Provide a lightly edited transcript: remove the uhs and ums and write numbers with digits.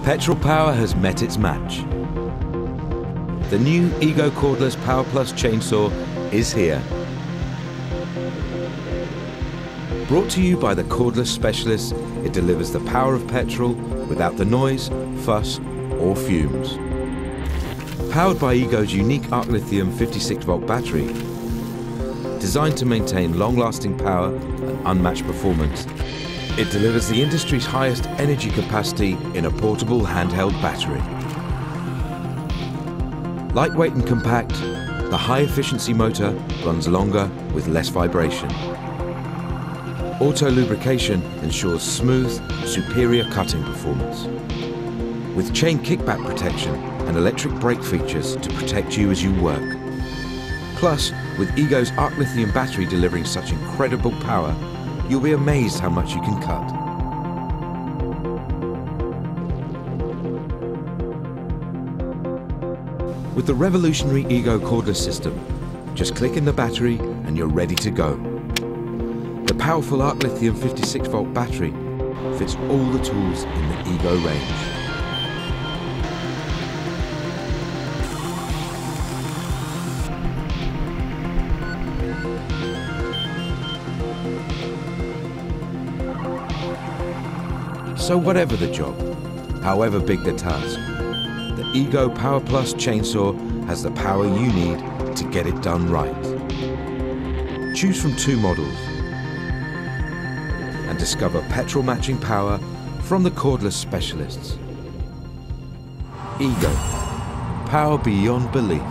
Petrol power has met its match. The new EGO Cordless Power Plus chainsaw is here. Brought to you by the Cordless specialists, it delivers the power of petrol without the noise, fuss or fumes. Powered by EGO's unique arc lithium 56-volt battery, designed to maintain long-lasting power and unmatched performance, it delivers the industry's highest energy capacity in a portable handheld battery. Lightweight and compact, the high-efficiency motor runs longer with less vibration. Auto lubrication ensures smooth, superior cutting performance. With chain kickback protection and electric brake features to protect you as you work. Plus, with EGO's arc lithium battery delivering such incredible power, you'll be amazed how much you can cut. With the revolutionary EGO Cordless system, just click in the battery and you're ready to go. The powerful arc lithium 56-volt battery fits all the tools in the EGO range. So whatever the job, however big the task, the EGO Power Plus chainsaw has the power you need to get it done right. Choose from 2 models and discover petrol matching power from the Cordless specialists. EGO, power beyond belief.